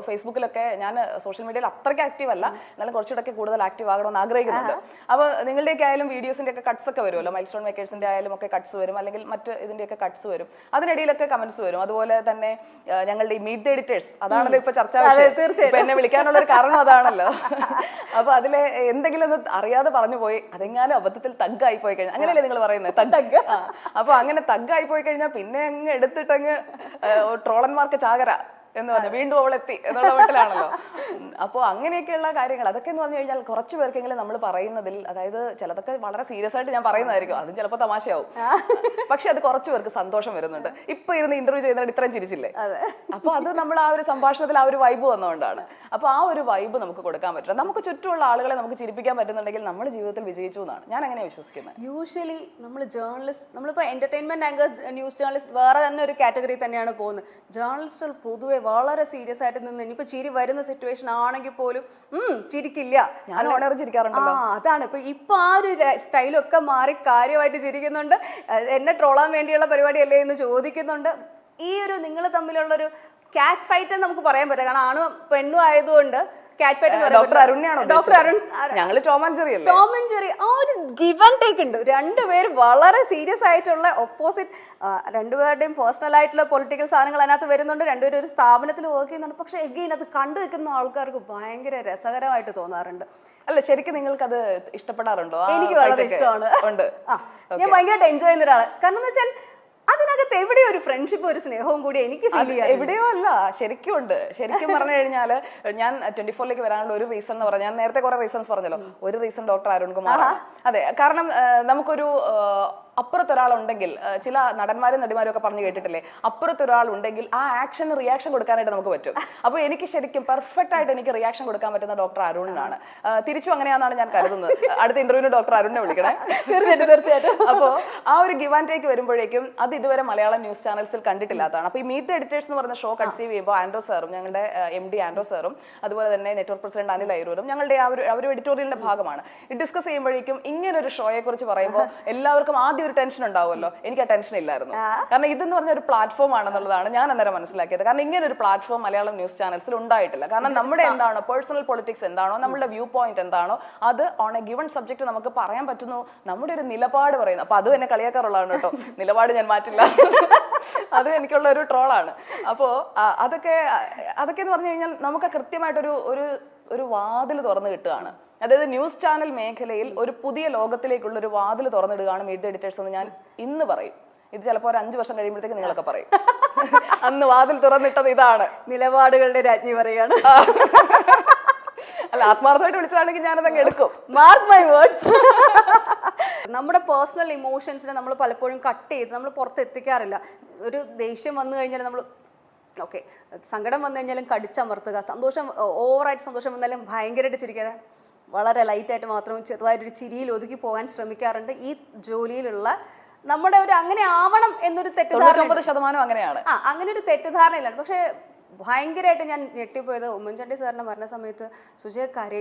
ഫേസ്ബുക്കിലൊക്കെ ഞാൻ സോഷ്യൽ മീഡിയയിൽ അത്രയ്ക്ക് ആക്റ്റീവ് അല്ല, എന്നാലും കുറച്ചുകൂടെ കൂടുതൽ ആക്റ്റീവ് ആകണമെന്ന് ആഗ്രഹിക്കുന്നുണ്ട്. അപ്പോൾ നിങ്ങളുടെയൊക്കെ ആയാലും വീഡിയോസിന്റെ ഒക്കെ കട്ട്സ് ഒക്കെ വരുമല്ലോ, മൈൽ സ്റ്റോൺ മേക്കേഴ്സിന്റെ ആയാലും ഒക്കെ കട്ട്സ് വരും, അല്ലെങ്കിൽ മറ്റ് ഇതിന്റെയൊക്കെ കട്ട്സ് വരും, അതിനിടയിലൊക്കെ കമന്റ്സ് വരും. അതുപോലെ തന്നെ ഞങ്ങളുടെ ഈ മീറ്റ് ദ എഡിറ്റേഴ്സ്, അതാണല്ലോ ഇപ്പൊ ചർച്ചാ വിഷയം. എന്നെ വിളിക്കാനുള്ള ഒരു കാരണം അതാണല്ലോ. അപ്പൊ അതിലെ എന്തെങ്കിലും ഒന്ന് അറിയാതെ പറഞ്ഞു പോയി, അതെങ്ങാനും അബദ്ധത്തിൽ തഗ്ഗായി പോയി കഴിഞ്ഞാൽ, അങ്ങനെയല്ലേ നിങ്ങൾ പറയുന്നത്, തഗ്ഗ്. അപ്പൊ അങ്ങനെ തഗ്ഗായി പോയി കഴിഞ്ഞാൽ പിന്നെ അങ്ങ് എടുത്തിട്ടങ്ങ് ട്രോളന്മാർക്ക് ചാകര എന്ന് പറഞ്ഞു വീണ്ടും അവളെത്തി എന്നുള്ള വീട്ടിലാണല്ലോ. അപ്പോൾ അങ്ങനെയൊക്കെയുള്ള കാര്യങ്ങൾ അതൊക്കെ എന്ന് പറഞ്ഞു കഴിഞ്ഞാൽ കുറച്ച് പേർക്കെങ്കിലും നമ്മൾ പറയുന്നതിൽ, അതായത് ചിലതൊക്കെ വളരെ സീരിയസ് ആയിട്ട് ഞാൻ പറയുന്നതായിരിക്കും, അതും ചിലപ്പോൾ തമാശയാവും, പക്ഷെ അത് കുറച്ച് പേർക്ക് സന്തോഷം വരുന്നുണ്ട്. ഇപ്പൊ ഇരുന്ന് ഇന്റർവ്യൂ ചെയ്യുന്നതിന് ഇത്രയും ചിരിച്ചില്ലേ, അപ്പൊ അത് നമ്മൾ ആ ഒരു സംഭാഷണത്തിൽ ആ ഒരു വൈബ് വന്നുകൊണ്ടാണ്. അപ്പൊ ആ ഒരു വൈബ് നമുക്ക് കൊടുക്കാൻ പറ്റില്ല. നമുക്ക് ചുറ്റുമുള്ള ആളുകളെ നമുക്ക് ചിരിപ്പിക്കാൻ പറ്റുന്നുണ്ടെങ്കിൽ നമ്മുടെ ജീവിതത്തിൽ വിജയിച്ചു എന്നാണ് ഞാൻ അങ്ങനെ വിശ്വസിക്കുന്നത്. യൂഷ്വലി നമ്മൾ ജേർണലിസ്റ്റ്, നമ്മളിപ്പോൾ എന്റർടൈൻമെന്റ് ആങ്കേഴ്സ്, ന്യൂസ് ജേർണലിസ്റ്റ് വേറെ തന്നെ ഒരു കാറ്റഗറി തന്നെയാണ് പോകുന്നത്. ജേർണലിസ്റ്റുകൾ പൊതുവെ വളരെ സീരിയസ് ആയിട്ട് നിന്ന് ഇനിയിപ്പോ ചിരി വരുന്ന സിറ്റുവേഷൻ ആണെങ്കിൽ പോലും ചിരിക്കില്ല. ഞാൻ ഓണർ ചിരിക്കാറുണ്ടല്ലോ. അതാണ് ഇപ്പൊ ആ ഒരു സ്റ്റൈലൊക്കെ മാറി കാര്യമായിട്ട് ചിരിക്കുന്നുണ്ട്. എന്നെ ട്രോളാൻ വേണ്ടിയുള്ള പരിപാടിയല്ലേ എന്ന് ചോദിക്കുന്നുണ്ട്. ഈ ഒരു നിങ്ങൾ തമ്മിലുള്ളൊരു കാറ്റ് ഫൈറ്റ് എന്ന് നമുക്ക് പറയാൻ പറ്റില്ല, കാരണം ആണും പെണ്ണും ആയതുകൊണ്ട് കാറ്റ് ഫൈറ്റ് എന്ന് ഡോക്ടർ അരുൺ, ഞങ്ങൾ ടോം ആൻഡ് ജെറി, ആ ഒരു ഗിവ് ആൻഡ് ടേക്ക് ഉണ്ട്. രണ്ടുപേരും വളരെ സീരിയസ് ആയിട്ടുള്ള ഓപ്പോസിറ്റ്, രണ്ടുപേരുടെയും പേഴ്സണൽ ആയിട്ടുള്ള പൊളിറ്റിക്കൽ സാധനങ്ങൾ അതിനകത്ത് വരുന്നുണ്ട്. രണ്ടുപേരും ഒരു സ്ഥാപനത്തിൽ വർക്ക് ചെയ്യുന്നുണ്ട്. പക്ഷെ എഗെയിൻ അത് കണ്ടു നിൽക്കുന്ന ആൾക്കാർക്ക് ഭയങ്കര രസകരമായിട്ട് തോന്നാറുണ്ട്. അല്ല, ശരിക്കും നിങ്ങൾക്ക് അത് ഇഷ്ടപ്പെടാറുണ്ടോ? എനിക്ക് വളരെ ഇഷ്ടമാണ്. ഞാൻ ഭയങ്കരമായിട്ട് എൻജോയ് ചെയ്യുന്ന ഒരാള്. കാരണം എന്ന് വെച്ചാൽ അതിനകത്ത് എവിടെയോ ഒരു ഫ്രണ്ട്ഷിപ്പ്, ഒരു സ്നേഹവും കൂടി എനിക്ക് ഫീൽ ചെയ്യാം. എവിടെയോ അല്ല, ശരിക്കും ഉണ്ട്. ശരിക്കും പറഞ്ഞു കഴിഞ്ഞാൽ ഞാൻ 24ലേക്ക് വരാനുള്ള ഒരു റീസൺ എന്ന് പറഞ്ഞാൽ, ഞാൻ നേരത്തെ കുറെ റീസൺസ് പറഞ്ഞല്ലോ, ഒരു റീസൺ ഡോക്ടർ അരുൺകുമാർ. അതെ, കാരണം നമുക്കൊരു അപ്പുറത്തൊരാളുണ്ടെങ്കിൽ, ചില നടന്മാരും നടിമാരും ഒക്കെ പറഞ്ഞു കേട്ടിട്ടില്ലേ, അപ്പുറത്തൊരാളുണ്ടെങ്കിൽ ആ ആക്ഷന് റിയാക്ഷൻ കൊടുക്കാനായിട്ട് നമുക്ക് പറ്റും. അപ്പോൾ എനിക്ക് ശരിക്കും പെർഫെക്റ്റ് ആയിട്ട് എനിക്ക് റിയാക്ഷൻ കൊടുക്കാൻ പറ്റുന്ന ഡോക്ടർ അരുണിനാണ്. തിരിച്ചും അങ്ങനെയാണെന്നാണ് ഞാൻ കരുതുന്നത്. അടുത്ത ഇന്റർവ്യൂവിന് ഡോക്ടർ അരുണിനെ വിളിക്കണേ. തീർച്ചയായിട്ടും. അപ്പോൾ ആ ഒരു ഗിവ് ആൻഡ് ടേക്ക് വരുമ്പോഴേക്കും അത് ഇതുവരെ മലയാളം ന്യൂസ് ചാനൽസിൽ കണ്ടിട്ടില്ലാത്തതാണ്. അപ്പോൾ ഈ മീറ്റ് ദ എഡിറ്റേഴ്സ് എന്ന് പറഞ്ഞ ഷോ കൺസീവ് ചെയ്യുമ്പോൾ ആൻഡ്രോ സാറും, ഞങ്ങളുടെ MD ആൻഡ്രോ സാറും, അതുപോലെ തന്നെ നെറ്റ്വർക്ക് പ്രസിഡന്റ് അനിൽ അയ്യൂരും ഞങ്ങളുടെ ആ ഒരു എഡിറ്റോറിയലിന്റെ ഭാഗമാണ്. ഡിസ്കസ് ചെയ്യുമ്പോഴേക്കും ഇങ്ങനെ ഒരു ഷോയെ കുറിച്ച് പറയുമ്പോൾ എല്ലാവർക്കും ആദ്യം ഒരു ടെൻഷൻ ഉണ്ടാവുമല്ലോ. എനിക്ക് ആ ടെൻഷൻ ഇല്ലായിരുന്നു, കാരണം ഇതെന്ന് പറഞ്ഞ ഒരു പ്ലാറ്റ്ഫോം ആണെന്നുള്ളതാണ് ഞാൻ അന്നേരം മനസ്സിലാക്കിയത്. കാരണം ഇങ്ങനെ ഒരു പ്ലാറ്റ്ഫോം മലയാളം ന്യൂസ് ചാനൽസിൽ ഉണ്ടായിട്ടില്ല. കാരണം നമ്മുടെ എന്താണോ പേഴ്സണൽ പൊളിറ്റിക്സ് എന്താണോ, നമ്മുടെ വ്യൂ പോയിന്റ് എന്താണോ, അത് ഓൺ എ ഗിവൺ സബ്ജക്ട് നമുക്ക് പറയാൻ പറ്റുന്നു, നമ്മുടെ ഒരു നിലപാട് പറയുന്നു. അപ്പൊ അതും എന്നെ കളിയാക്കാറുള്ളതാണ് കേട്ടോ, നിലപാട് ഞാൻ മാറ്റില്ല, അത് എനിക്കുള്ള ഒരു ട്രോളാണ്. അപ്പോ അതൊക്കെ എന്ന് പറഞ്ഞു കഴിഞ്ഞാൽ നമുക്ക് കൃത്യമായിട്ടൊരു ഒരു വാതിൽ തുറന്നു കിട്ടുകയാണ്. അതായത് ന്യൂസ് ചാനൽ മേഖലയിൽ ഒരു പുതിയ ലോകത്തിലേക്കുള്ള ഒരു വാതിൽ തുറന്നിടുകയാണ് മീറ്റ് ദ എഡിറ്റേഴ്സ് എന്ന് ഞാൻ ഇന്ന് പറയും. ഇത് ചിലപ്പോൾ ഒരു 5 വർഷം കഴിയുമ്പോഴത്തേക്ക് നിങ്ങളൊക്കെ പറയും അന്ന് വാതിൽ തുറന്നിട്ടത് ഇതാണ്. നിലപാടുകളുടെ രാജ്ഞി പറയാണ്. അല്ല, ആത്മാർത്ഥമായിട്ട് വിളിച്ചതാണെങ്കിൽ ഞാനതങ്ങ് എടുക്കും. Mark my words. നമ്മുടെ പേഴ്സണൽ ഇമോഷൻസിനെ നമ്മൾ പലപ്പോഴും കട്ട് ചെയ്ത് നമ്മൾ പുറത്തെത്തിക്കാറില്ല. ഒരു ദേഷ്യം വന്നു കഴിഞ്ഞാൽ നമ്മൾ ഓക്കെ, സങ്കടം വന്നു കഴിഞ്ഞാലും കടിച്ചമർത്തുക, സന്തോഷം ഓവറായിട്ട് സന്തോഷം വന്നാലും ഭയങ്കരമായിട്ട് ചിരിക്കാതെ വളരെ ലൈറ്റായിട്ട് മാത്രം ചെറുതായിട്ടൊരു ചിരിയിൽ ഒതുക്കി പോകാൻ ശ്രമിക്കാറുണ്ട്. ഈ ജോലിയിലുള്ള നമ്മുടെ ഒരു അങ്ങനെ ആവണം എന്നൊരു തെറ്റിദ്ധാരണ, 99% അങ്ങനെയാണ്. അങ്ങനെ ഒരു തെറ്റിദ്ധാരണയിലാണ്. പക്ഷെ ഭയങ്കരമായിട്ട് ഞാൻ ഞെട്ടിപ്പോയത് ഉമ്മൻചാണ്ടി സാറിന്റെ മരണ സമയത്ത് സുജയ